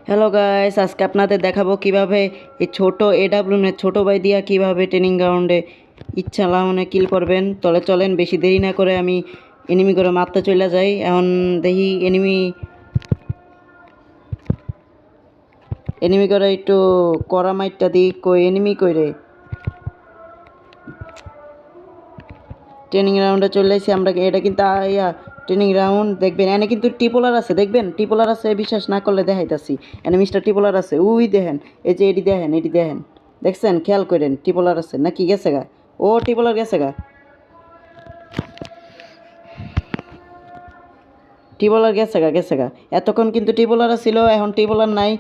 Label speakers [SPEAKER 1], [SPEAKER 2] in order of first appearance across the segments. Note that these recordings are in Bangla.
[SPEAKER 1] হ্যালো গাইস, আজকে আপনাদের দেখাবো কিভাবে এই ছোট এডাব্লিউএম ছোট ভাই দিয়া কিভাবে ট্রেনিং গ্রাউন্ডে ইচ্ছা লাউনে কিল করবেন। তলে চলেন, বেশি দেরি না করে আমি এনিমি করে মারতে চলে যাই। এখন দেখি এনিমি করে একটু কড়া মাইটটা দিই। কই এনিমি কইরে ট্রেনিং রাউন্ডে চলে আসছি আমরা। এটা কিন্তু ট্রেনিং রাউন্ড দেখবেন, এনে কিন্তু টিপোলার আছে, দেখবেন টিপোলার আছে। বিশ্বাস না করলে দেখাইতাছি, এনে মিস্টার টিপোলার আছে। উই দেখেন, এই যে এটি দেখেন, দেখছেন? খেয়াল করেন, টিপোলার আছে নাকি গেছে গা? ও টিপোলার গেছে গা, টিপোলার গেছে গা। এতক্ষণ কিন্তু টিপোলার ছিল, এখন টিপোলার নাই।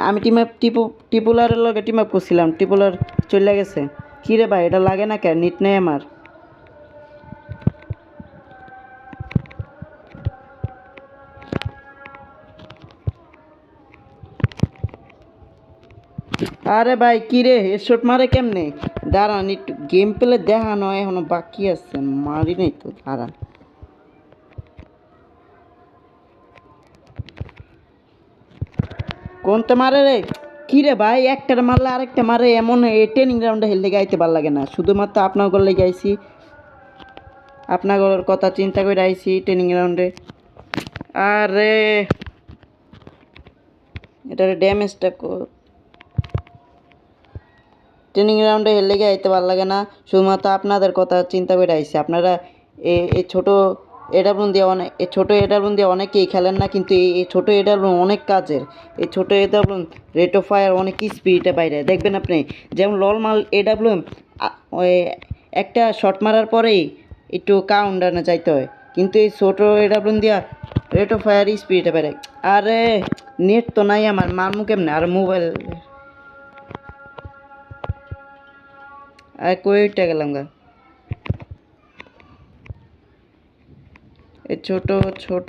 [SPEAKER 1] আমি টিপোলারের লগে টিম আপ করছিলাম, টিপোলার চলে গেছে। কী রে ভাই, এটা লাগে না কেন? নিট নেই আমার। আরে ভাই কি রে, হেডশট মারে কেমনে? দাঁড়ান একটু গেম প্লে দেখানো এখনো বাকি আছে, মারি নাই তো, দাঁড়ান। কোনটা মারে রে? কি রে ভাই, একটার মারলে আরেকটা মারে, এমন ট্রেনিং গ্রাউন্ডে হেললে গাইতে ভালো লাগে না। শুধুমাত্র আপনার গলে গাইছি, আপনার কথা চিন্তা করে আইছি ট্রেনিং গ্রাউন্ডে। আরে এটার ড্যামেজটা ট্রেনিং গ্রাউন্ডে হেললে গাইতে ভালো লাগে না, শুধুমাত্র আপনাদের কথা চিন্তা করে আইছি। আপনারা এই ছোটো এডাব্লুন দিয়ে এই ছোটো এডাব্লুন দিয়ে অনেকেই খেলেন না, কিন্তু এই ছোটো এডাব্লুন অনেক কাজের। এই ছোটো এডাব্লুন রেট অফ ফায়ার অনেক স্পিডে বাইরে, দেখবেন আপনি। যেমন লল এডাব্লুএম ওই একটা শট মারার পরেই একটু কাউন্টারে যাইতে হয়, কিন্তু এই ছোটো এডাব্লুন দিয়া রেট অফ ফায়ার স্পিডে বাইরে। আরে নেট তো নাই আমার, মারমু কেমনে? আর মোবাইল আর কইটা গেলাম গা। এই ছোট ছোট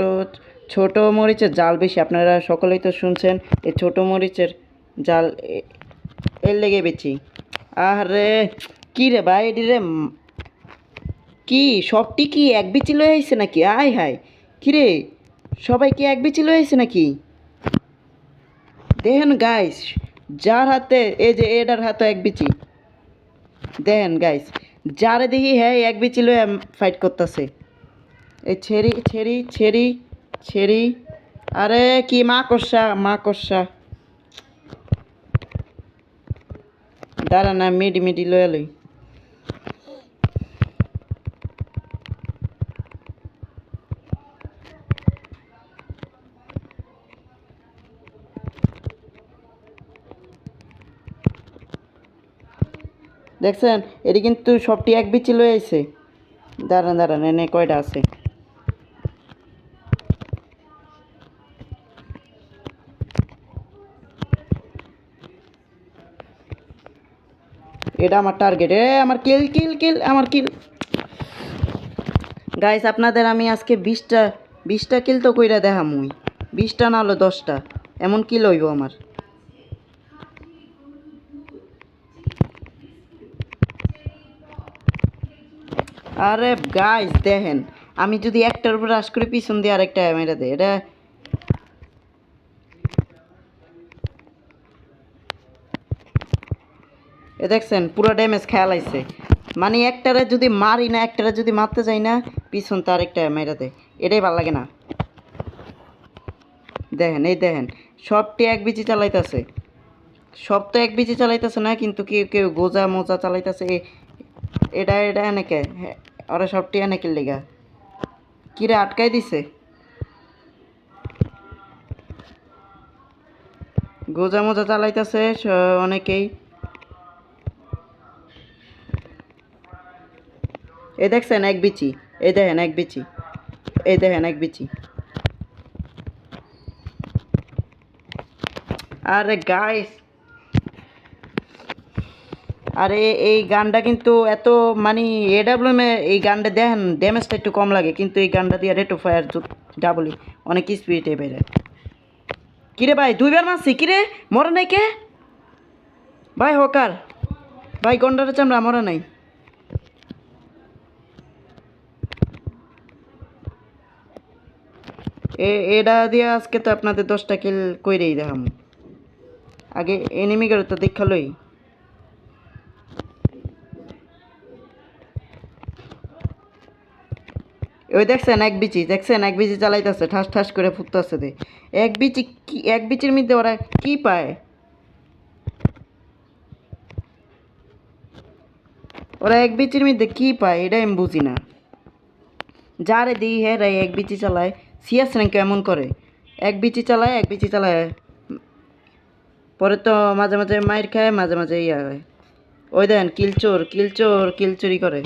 [SPEAKER 1] ছোট মরিচের জাল বেশি, আপনারা সকলেই তো শুনছেন। এই ছোট মরিচের জাল এর লেগে বেশি। আরে কি রে ভাই, এটি রে কি সবটি কি এক বিচি লয়ে আইছে নাকি? আয় হায়, কি রে, সবাই কি এক বিচি লয়ে আইছে নাকি? দেখেন গাইস, যার হাতে এই যে এটার হাতে এক বিচি, দেখেন গাইস, যারে দেখি হ্যাঁ এক বিচি লয়ে ফাইট করতেছে। এই ছেড়ি। আরে কি মা কষা। দাঁড়া না, মিডি লয়ে লই। দেখছেন, এটি কিন্তু সবটি এক বিচি লয়ে আইছে। দাঁড়ান এনে কয়টা আছে। এটা আমার টার্গেট। আমার কিল আমার কিল। গাইস, আপনাদের আমি আজকে 20টা কিল তো কইরা দেখামুই। 20টা না হলো 10টা, এমন কিল হইব আমার। আরে গাইস দেখেন, আমি যদি একটার উপর রাশ করে পিছন দিয়ে আরেকটা মেরে দেয়, এটা দেখছেন পুরো ড্যামেজ খেয়াল আইছে। মানে একটারে যদি মারি না, একটারে যদি মারতে যাই না, পিছন তো আরেকটা মেরে দেয়, এটাই ভালো লাগে না। দেখেন দেখেন, সবটি এক বিচি চালাইতেছে। সব তো এক বিচি চালাইতেছে না, কিন্তু কেউ কেউ গোজা মোজা চালাইতেছে। এটা এনেকে ওরা সবটি এনেকে লেগা কিরে আটকাই দিছে। গোজা মোজা চালাইতেছে অনেকেই। দেখছেন এক বিচি, দেখেন এক বিচি, দেখেন এক বিচি। আরে গাইস, আরে এই গানটা কিন্তু এত মানে এডাব্লিউএম এই গানটা দেখেন ড্যামেজটা একটু কম লাগে, কিন্তু এই গানটা দিয়ে রেট অফ ফায়ার ডাবলই অনেক স্পিডে বেড়ে। কিরে ভাই, 2বার মারছি, কিরে মরে নাই কে? ভাই হকার, ভাই গন্ডারের চামড়া মরে নাই। এটা দিয়ে আজকে তো আপনাদের 10টা কিল কইরেই দেখাম। আগে এনিমি করে তো দেখালই। ওই দেখছেন এক বিচি চালাইতেছে, ঠাস ঠাস করে ফুটতেছে দে। এক বিচির মধ্যে ওরা কি পায়? ওরা এক বিচির মধ্যে কি পায় এটা আমি বুঝি না। যারে দিই হ্যাঁ রে এক বিচি চালায়, সিএস র্যাঙ্ক এমন করে এক বিচি চালায় পরে তো মাঝে মাঝে মাইর খায়, মাঝে মাঝে ইয়া হয়। ওই দেন কিল চুরি করে।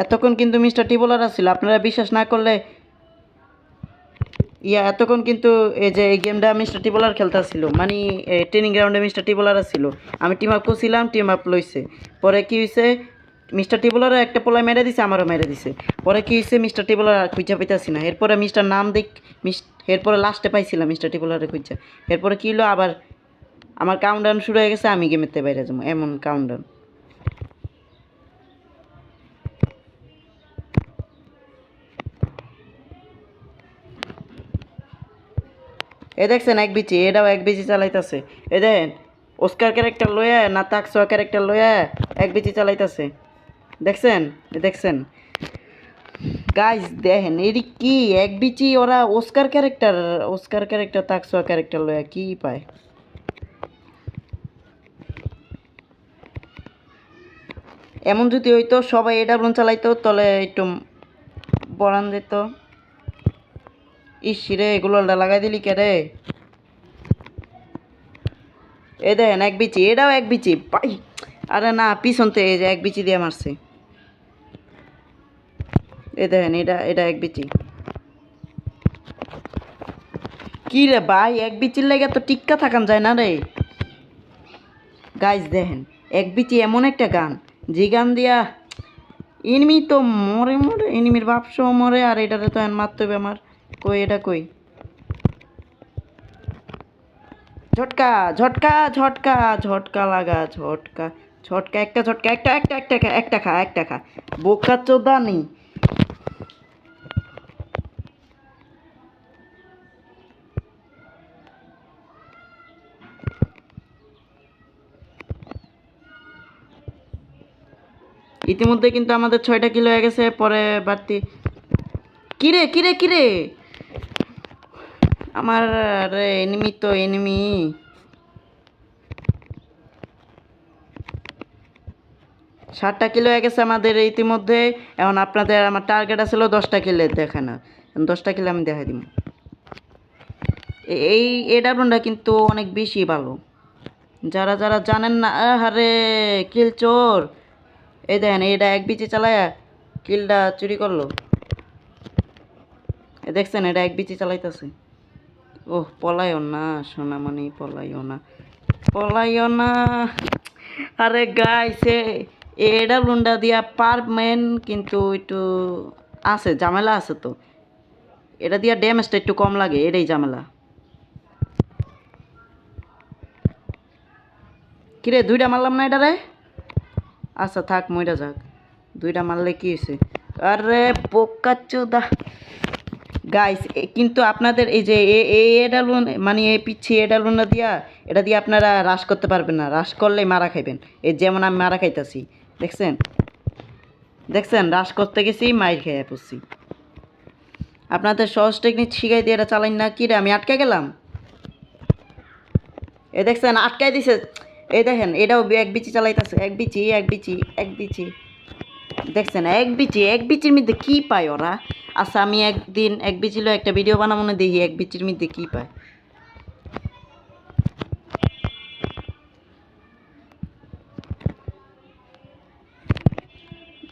[SPEAKER 1] এতক্ষণ কিন্তু মিস্টার টিবোলার আসছিল, আপনারা বিশ্বাস না করলে এতক্ষণ কিন্তু এই যে এই গেমটা মিস্টার টিবোলার খেলতেছিল, মানে ট্রেনিং গ্রাউন্ডে মিস্টার টিবোলার আসছিল। আমি টিম আপ করছিলাম, টিম আপ লইছে। পরে কি হয়েছে, মিস্টার টিবোলারও একটা পোলায় মেরে দিছে, আমারও মেরে দিছে। পরে কি হয়েছে, মিস্টার টিবোলার খুঁজা পাইতেছি না। এরপরে মিস্টার নাম দেখ এরপরে লাস্টে পাইছিলাম মিস্টার টিবোলারে খুঁজা। এরপরে কী হলো, আবার আমার কাউন্টডাউন শুরু হয়ে গেছে, আমি গেমেতে বাইরে যাবো এমন কাউন্টডাউন। এ দেখছেন এক বিচি, এটাও এক বিচি চালাইতেছে। এ দেখেন ওস্কার ক্যারেক্টার লয়া না তাকসোয়া ক্যারেক্টার লয়া এক বিচি চালাইতেছে। দেখছেন গাইস, দেখেন এটি কি এক বিচি, ওরা ওস্কার ক্যারেক্টার তাকসোয়া ক্যারেক্টার লয়া কি পায়? এমন যদি হইতো সবাই এটা চালাইতো তাহলে একটু বরান যেত। ইস রে, এগুলো লাগাই দিলি কে রে? এ দেখেন এক বিচি, এটাও এক বিচি পাই। আরে না, পিছন থেকে এই যে এক বিচি দিয়ে মারছে। এ দেখেন এটা এক বিচি। কি রে ভাই, এক বিচির লাগে তো টিক্কা থাকান যায় না রে। গাইজ দেখেন এক বিচি এমন একটা গান, যে গান দিয়া এনিমি তো মরে এনিমির বাপসহ মরে, আর এটারে তো মারতে হবে আমার। কই এটা কই? ঝটকা ঝটকা ঝটকা ঝটকা লাগা ঝটকা ঝটকা, একটা ঝটকা, একটা খা বোকা চোদা নেই। ইতিমধ্যে কিন্তু আমাদের 6টা কিলো হয়ে গেছে, পরে বাড়তি। কিরে আমার এনিমি তো এনিমি। 7টা কিলো হয়ে গেছে আমাদের ইতিমধ্যে। এখন আপনাদের আমার টার্গেট আসলে 10টা কিলো দেখে না, 10টা কিলো আমি দেখাই দিব। এই এডাবনটা কিন্তু অনেক বেশি ভালো, যারা যারা জানেন না। আরে কিল চোর, এই দেখেন এটা এক বিচি চালায়া কিলটা চুরি করলো। দেখছেন এটা এক বিচি চালাইতেছে। ওহ পলাইও না সোনামণি, পলাইও না। আরে গাইছে এটা লুন্ডা দিয়া পারবেন, কিন্তু একটু আছে ঝামেলা আছে তো। এটা দিয়া ড্যামেজটা একটু কম লাগে, এটাই ঝামেলা। কিরে 2টা মারলাম না এটারে? আচ্ছা থাক, মইরা যাক। 2টা মারলে কি হয়েছে? আরে বোকাচোদা। গাইস কিন্তু আপনাদের এই যে এটা মানে এই পিচ্ছি এটা দিয়া, এটা দিয়ে আপনারা হ্রাস করতে পারবেন না। হ্রাস করলেই মারা খাইবেন, এই যেমন আমি মারা খাইতেছি। দেখছেন হ্রাস করতে গেছি, মাইর খেয়ে পড়ছি। আপনাদের সহজ টেকনিক শিখাই দিয়ে এটা চালাইন না। কি রে, আমি আটকে গেলাম। এ দেখছেন আটকাই দিছে। এই দেখেন এটাও এক বিচি চালাইতেছে, এক বিচি। দেখছেন এক বিচির মধ্যে কি পায় ওরা? আচ্ছা আমি একদিন এক বিচিল একটা ভিডিও বানাবো না, দেখি এক বিচির মধ্যে কি পায়।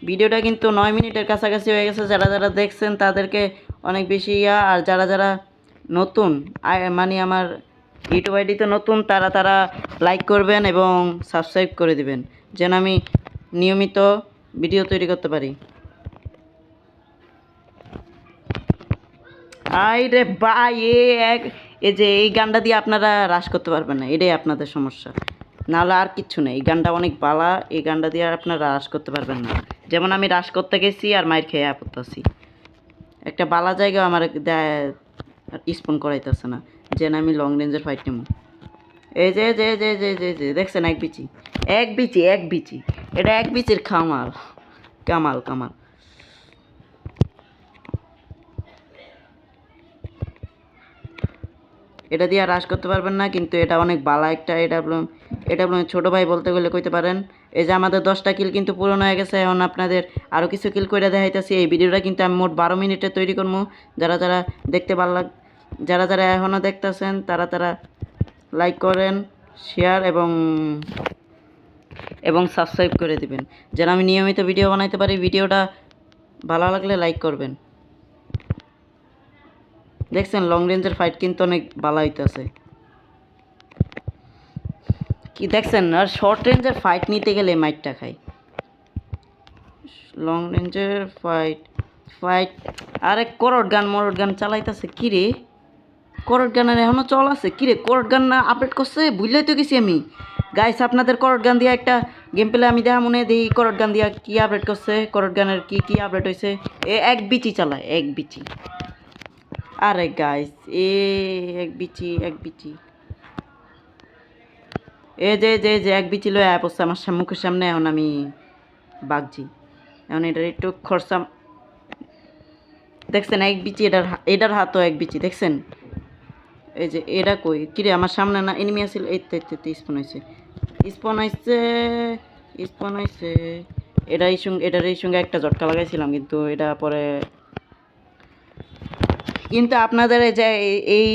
[SPEAKER 1] ভিডিওটা কিন্তু 9 মিনিটের কাছাকাছি হয়ে গেছে। যারা যারা দেখছেন তাদেরকে অনেক বেশি আর যারা যারা নতুন মানে আমার ইউটিউব আইডিতে নতুন, তারা লাইক করবেন এবং সাবস্ক্রাইব করে দিবেন, যেন আমি নিয়মিত ভিডিও তৈরি করতে পারি। আরে ভাই এই যে এই গানটা দিয়ে আপনারা হ্রাস করতে পারবেন না, এটাই আপনাদের সমস্যা। নাহলে আর কিচ্ছু নেই। এই গানটা অনেক বালা, এই গানটা দিয়ে আর আপনারা রাশ করতে পারবেন না। যেমন আমি রাশ করতে গেছি আর মাইর খেয়ে পড়তেছি। একটা বালা জায়গা আমার স্পন করাইতেছে না, যেন আমি লং রেঞ্জের ফাইট নেব। এই যে যে যে যে যে যে দেখছেন, এক বিচি এক বিচি এক বিচি, এটা এক বিচির খামাল, কামাল কামাল। এটা দিয়ে রাশ করতে পারবেন না, কিন্তু এটা অনেক বালা একটা এটা ছোটো ভাই বলতে গেলে কইতে পারেন। এই যে আমাদের 10টা কিল কিন্তু পূরণ হয়ে গেছে। এখন আপনাদের আরও কিছু কিল করে দেখাইতেছি। এই ভিডিওটা কিন্তু আমি মোট 12 মিনিটে তৈরি করবো। যারা যারা দেখতে যারা যারা এখনও দেখতেছেন তারা তারা লাইক করেন, শেয়ার এবং সাবস্ক্রাইব করে দিবেন, যেন আমি নিয়মিত ভিডিও বানাইতে পারি। ভিডিওটা ভালো লাগলে লাইক করবেন। দেখছেন লং রেঞ্জের ফাইট কিন্তু অনেক ভালো হইতেছে। কি দেখছেন, আর শর্ট রেঞ্জের ফাইট নিতে গেলে মাইটটা খাই। লং রেঞ্জের ফাইট আরে করট গান চালাইতেছে কি রে? করট গানের এখনও চল আছে কি রে? করট গান না আপডেট করছে, বুঝলেই তো গেছি আমি। গাইস আপনাদের করট গান দিয়া একটা গেম প্লে আমি দেখা মনে দিই। করট গান দিয়া কি আপডেট করছে, করট গানের কি কি আপডেট হয়েছে। এক বিচি চালায়, এক বিচি। আরে গাইস এক বিচি যে এক বিচি লয়ে পড়ছে আমার মুখের সামনে। এখন আমি বাগজি, এখন এটার একটু খরচা। দেখছেন এক বিচি, এটার হাতও এক বিচি দেখছেন। এই যে এটা কই কিরে, আমার সামনে না এনিমি আছিল। এই তো স্পন হয়েছে। এটার সঙ্গে একটা ঝটকা লাগাইছিলাম, কিন্তু এটা পরে। কিন্তু আপনাদের এই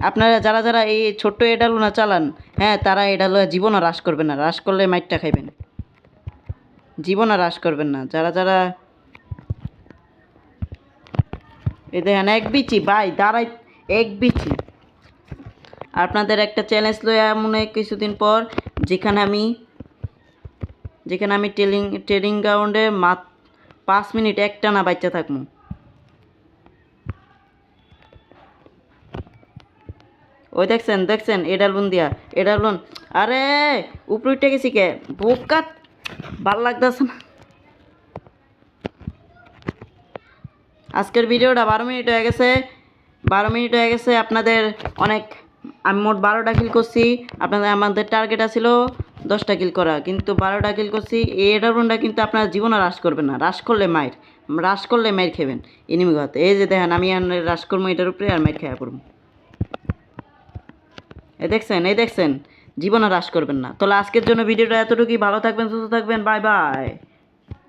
[SPEAKER 1] আপনারা যারা যারা এই ছোট্ট এডালুনা চালান, হ্যাঁ, তারা এডালু জীবনও হ্রাস করবেন না। হ্রাস করলে মাইটটা খাইবেন, জীবনও হ্রাস করবেন না। যারা যারা এই দেখেন এক বিচি ভাই দাঁড়াই, এক বিচি। আপনাদের একটা চ্যালেঞ্জ লইয়া মনে কিছুদিন পর, যেখানে আমি ট্রেনিং গ্রাউন্ডে 5 মিনিট একটানা বাচ্চা থাকবো। ওই দেখছেন এডালবন। আরে উপরে উঠে গেছি কে বোকা, ভাল লাগতেছে না। আজকের ভিডিওটা 12 মিনিট হয়ে গেছে। আপনাদের অনেক, আমি মোট 12টা কিল করছি। আমাদের টার্গেট ছিল 10টা কিল করা, কিন্তু 12টা কিল করছি। এই এডালবনটা কিন্তু আপনারা জীবনে হ্রাস করবেন না। হ্রাস করলে মাইর খেবেন এনিমি ঘাতে। এই যে দেখেন আমি হ্রাস করবো এটার উপরে, আর মাইর খেয়া করবো। এই দেখছেন জীবনে হ্রাস করবেন না। তাহলে আজকের জন্য ভিডিওটা এতটুকুই। ভালো থাকবেন, সুস্থ থাকবেন, বাই বাই।